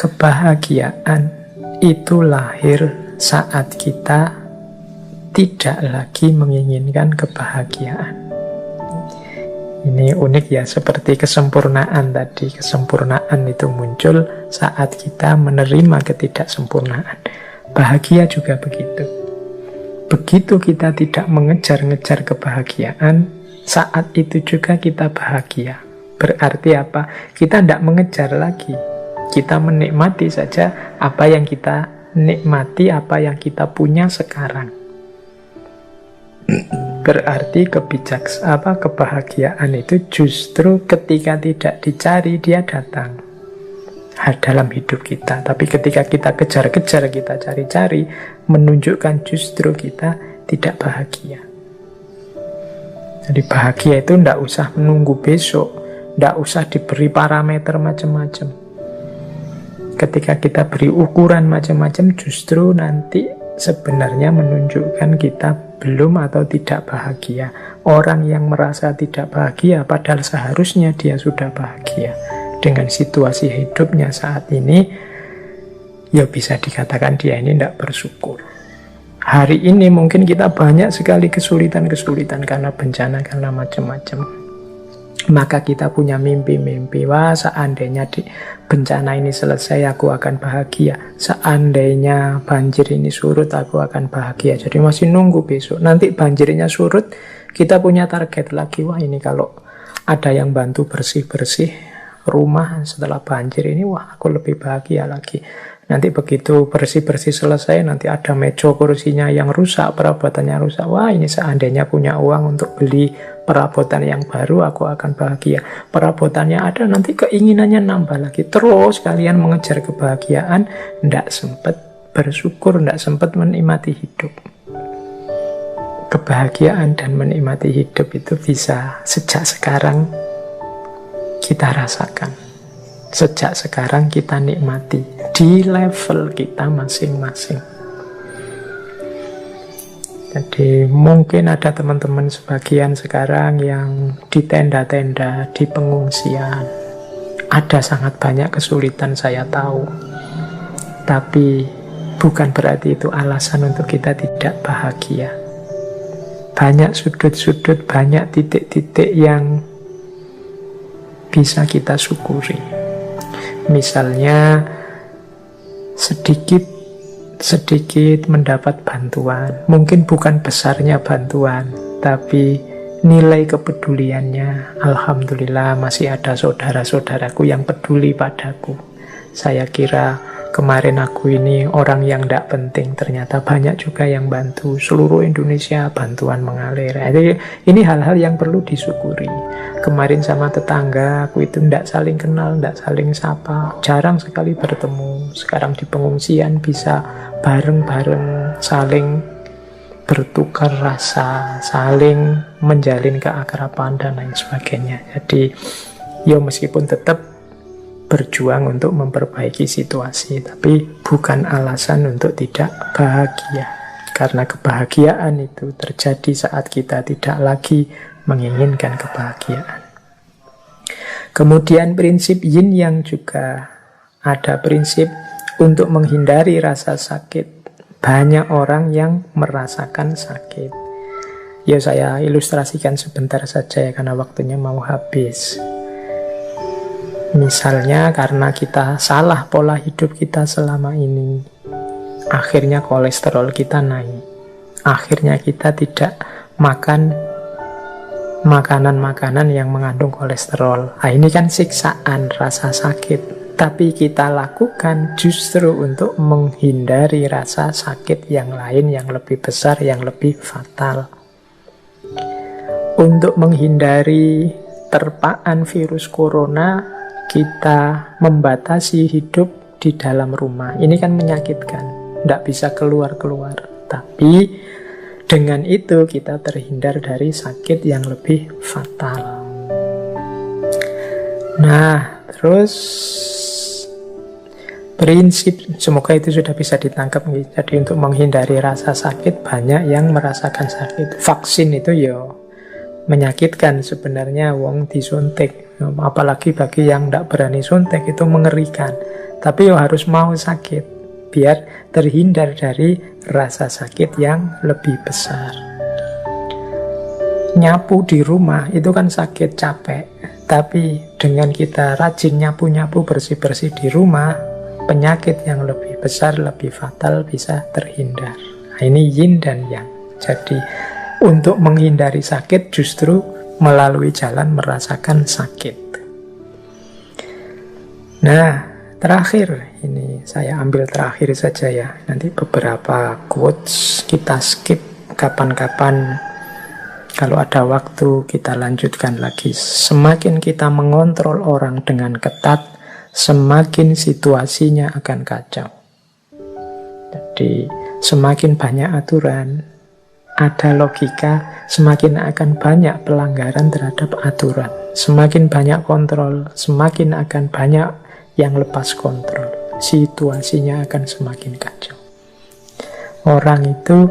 Kebahagiaan itu lahir saat kita tidak lagi menginginkan kebahagiaan. Ini unik ya, seperti kesempurnaan tadi. Kesempurnaan itu muncul saat kita menerima ketidaksempurnaan. Bahagia juga begitu. Begitu kita tidak mengejar-ngejar kebahagiaan, saat itu juga kita bahagia. Berarti apa? Kita tidak mengejar lagi. Kita menikmati saja apa yang kita nikmati, apa yang kita punya sekarang. Berarti kebahagiaan itu justru ketika tidak dicari, dia datang dalam hidup kita. Tapi ketika kita kejar-kejar, kita cari-cari, menunjukkan justru kita tidak bahagia. Jadi bahagia itu tidak usah menunggu besok, tidak usah diberi parameter macam-macam. Ketika kita beri ukuran macam-macam, justru nanti sebenarnya menunjukkan kita belum atau tidak bahagia. Orang yang merasa tidak bahagia, padahal seharusnya dia sudah bahagia dengan situasi hidupnya saat ini, ya bisa dikatakan dia ini tidak bersyukur. Hari ini mungkin kita banyak sekali kesulitan-kesulitan karena bencana, karena macam-macam. Maka kita punya mimpi-mimpi, wah seandainya bencana ini selesai aku akan bahagia, seandainya banjir ini surut aku akan bahagia. Jadi masih nunggu besok, nanti banjirnya surut, kita punya target lagi, wah ini kalau ada yang bantu bersih-bersih rumah setelah banjir ini, wah aku lebih bahagia lagi. Nanti begitu bersih-bersih selesai, nanti ada meja kursinya yang rusak, perabotannya rusak. Wah ini seandainya punya uang untuk beli perabotan yang baru, aku akan bahagia. Perabotannya ada, nanti keinginannya nambah lagi. Terus kalian mengejar kebahagiaan, tidak sempat bersyukur, tidak sempat menikmati hidup. Kebahagiaan dan menikmati hidup itu bisa sejak sekarang kita rasakan. Sejak sekarang kita nikmati di level kita masing-masing. Jadi mungkin ada teman-teman sebagian sekarang yang di tenda-tenda, di pengungsian. Ada sangat banyak kesulitan, saya tahu. Tapi bukan berarti itu alasan untuk kita tidak bahagia. Banyak sudut-sudut, banyak titik-titik yang bisa kita syukuri. Misalnya sedikit mendapat bantuan. Mungkin bukan besarnya bantuan, tapi nilai kepeduliannya, alhamdulillah masih ada saudara-saudaraku yang peduli padaku. Saya kira kemarin aku ini orang yang tidak penting, ternyata banyak juga yang bantu. Seluruh Indonesia bantuan mengalir. Jadi ini hal-hal yang perlu disyukuri. Kemarin sama tetangga aku itu tidak saling kenal, tidak saling sapa, jarang sekali bertemu. Sekarang di pengungsian bisa bareng-bareng, saling bertukar rasa, saling menjalin keakraban dan lain sebagainya. Jadi ya meskipun tetap berjuang untuk memperbaiki situasi, tapi bukan alasan untuk tidak bahagia. Karena kebahagiaan itu terjadi saat kita tidak lagi menginginkan kebahagiaan. Kemudian prinsip yin yang juga ada prinsip untuk menghindari rasa sakit. Banyak orang yang merasakan sakit. Ya saya ilustrasikan sebentar saja ya, karena waktunya mau habis. Misalnya karena kita salah pola hidup kita selama ini, akhirnya kolesterol kita naik. Akhirnya kita tidak makan makanan-makanan yang mengandung kolesterol. Nah, ini kan siksaan, rasa sakit. Tapi kita lakukan justru untuk menghindari rasa sakit yang lain, yang lebih besar, yang lebih fatal. Untuk menghindari terpaan virus corona, kita membatasi hidup di dalam rumah. Ini kan menyakitkan, tidak bisa keluar-keluar. Tapi dengan itu kita terhindar dari sakit yang lebih fatal. Nah, terus prinsip, semoga itu sudah bisa ditangkap. Jadi untuk menghindari rasa sakit, banyak yang merasakan sakit. Vaksin itu ya menyakitkan sebenarnya wong disuntik. Apalagi bagi yang tidak berani suntik itu mengerikan. Tapi harus mau sakit biar terhindar dari rasa sakit yang lebih besar. Nyapu di rumah itu kan sakit, capek. Tapi dengan kita rajin nyapu-nyapu, bersih-bersih di rumah, penyakit yang lebih besar, lebih fatal bisa terhindar. Nah, ini yin dan yang. Jadi untuk menghindari sakit justru melalui jalan merasakan sakit. Nah, terakhir, ini saya ambil terakhir saja ya. Nanti beberapa quotes kita skip, kapan-kapan kalau ada waktu kita lanjutkan lagi. Semakin kita mengontrol orang dengan ketat, semakin situasinya akan kacau. Jadi semakin banyak aturan, ada logika, semakin akan banyak pelanggaran terhadap aturan. Semakin banyak kontrol, semakin akan banyak yang lepas kontrol. Situasinya akan semakin kacau. Orang itu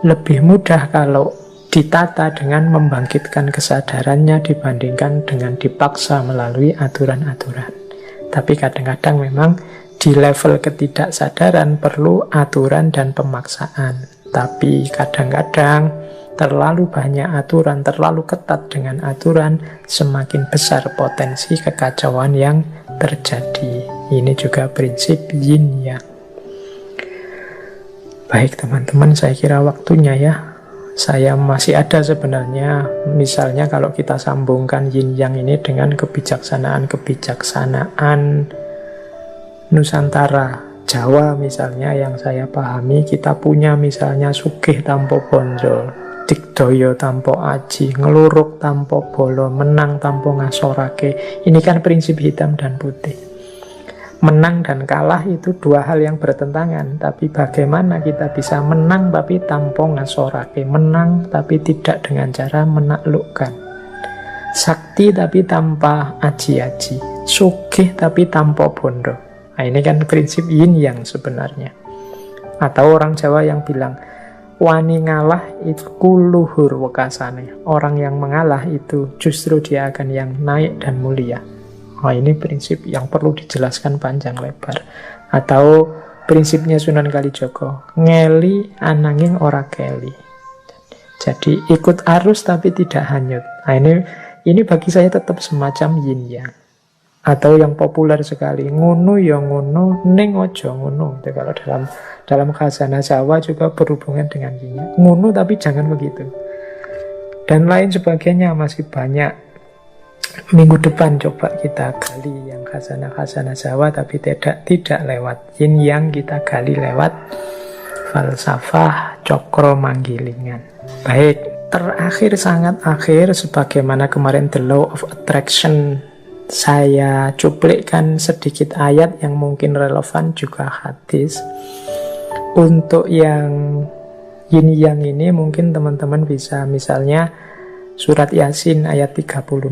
lebih mudah kalau ditata dengan membangkitkan kesadarannya dibandingkan dengan dipaksa melalui aturan-aturan. Tapi kadang-kadang memang di level ketidaksadaran perlu aturan dan pemaksaan. Tapi kadang-kadang terlalu banyak aturan, terlalu ketat dengan aturan, semakin besar potensi kekacauan yang terjadi. Ini juga prinsip yin yang. Baik teman-teman, saya kira waktunya ya. Saya masih ada sebenarnya, misalnya kalau kita sambungkan yin yang ini dengan kebijaksanaan Nusantara, Jawa misalnya yang saya pahami, kita punya misalnya sugih tanpa bonjol, digdaya tanpa aji, ngeluruk tanpa bolo, menang tanpa ngasorake. Ini kan prinsip hitam dan putih. Menang dan kalah itu dua hal yang bertentangan. Tapi bagaimana kita bisa menang tapi tanpa ngasorake, menang tapi tidak dengan cara menaklukkan, sakti tapi tanpa aji-aji, sugih tapi tanpa bondo. Nah, ini kan prinsip yin yang sebenarnya. Atau orang Jawa yang bilang wani ngalah itu luhur wekasane. Orang yang mengalah itu justru dia akan yang naik dan mulia. Nah, ini prinsip yang perlu dijelaskan panjang lebar. Atau prinsipnya Sunan Kalijogo, ngeli ananging ora keli. Jadi ikut arus tapi tidak hanyut. Nah, ini bagi saya tetap semacam yin yang. Atau yang populer sekali, ngono ya ngono, ning ojo ngono. Itu kalau dalam khazanah Jawa juga berhubungan dengan yin yang. Ngono tapi jangan begitu. Dan lain sebagainya masih banyak. Minggu depan coba kita gali yang khazanah-khazanah Jawa, tapi tidak lewat yin yang, kita gali lewat falsafah cokro manggilingan. Baik, terakhir, sangat akhir, sebagaimana kemarin The Law of Attraction, saya cuplikkan sedikit ayat yang mungkin relevan, juga hadis. Untuk yang yin yang ini mungkin teman-teman bisa misalnya surat Yasin ayat 36.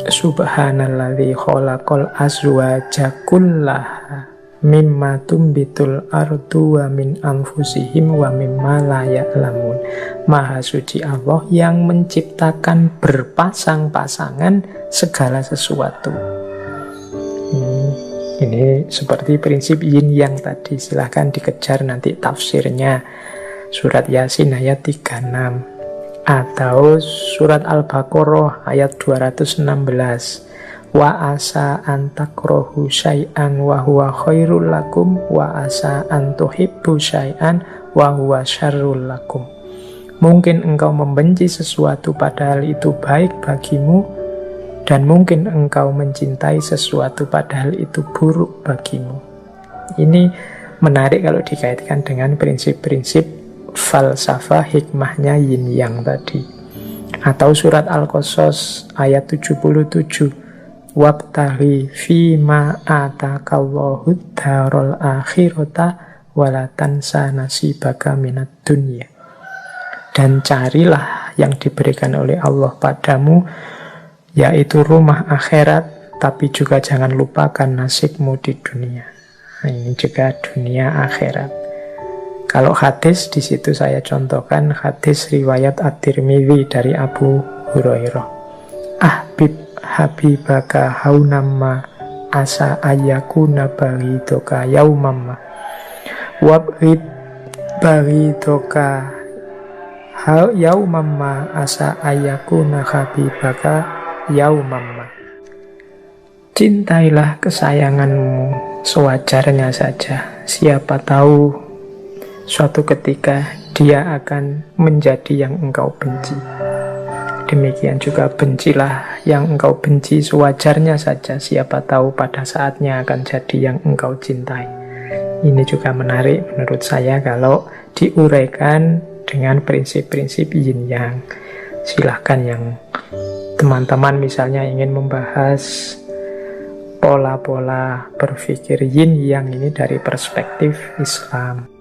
Subhanalladzi khalaqal azwaja kullaha mimma tumbitul ardu wa min anfusihim wa mimma la ya'lamun. Maha suci Allah yang menciptakan berpasang-pasangan segala sesuatu. Ini seperti prinsip yin yang tadi. Silahkan dikejar nanti tafsirnya. Surat Yasin ayat 36. Atau surat Al-Baqarah ayat 216. Wa asa an takrohu syai'an wa huwa khairul lakum wa asa an tuhibbu syai'an wa huwa syarrul lakum. Mungkin engkau membenci sesuatu padahal itu baik bagimu, dan mungkin engkau mencintai sesuatu padahal itu buruk bagimu. Ini menarik kalau dikaitkan dengan prinsip-prinsip falsafah hikmahnya yin yang tadi. Atau surat Al-Qasas ayat 77. Wabtaghi fima atakallahu darul akhirata walatansa nasibaka minad dunya. Dan carilah yang diberikan oleh Allah padamu, yaitu rumah akhirat, tapi juga jangan lupakan nasibmu di dunia. Nah, ini juga dunia akhirat. Kalau hadis, di situ saya contohkan hadis riwayat At-Tirmidzi dari Abu Hurairah. Ahbib habibaka haunamma asa ayakuna baghidaka yaumamma wabghid baghidaka yaumamma asa ayakuna habibaka yaumamma. Cintailah kesayanganmu sewajarnya saja. Siapa tahu suatu ketika dia akan menjadi yang engkau benci. Demikian juga bencilah yang engkau benci sewajarnya saja. Siapa tahu pada saatnya akan jadi yang engkau cintai. Ini juga menarik menurut saya kalau diuraikan dengan prinsip-prinsip yin yang. Silahkan yang teman-teman misalnya ingin membahas pola-pola berpikir yin yang ini dari perspektif Islam.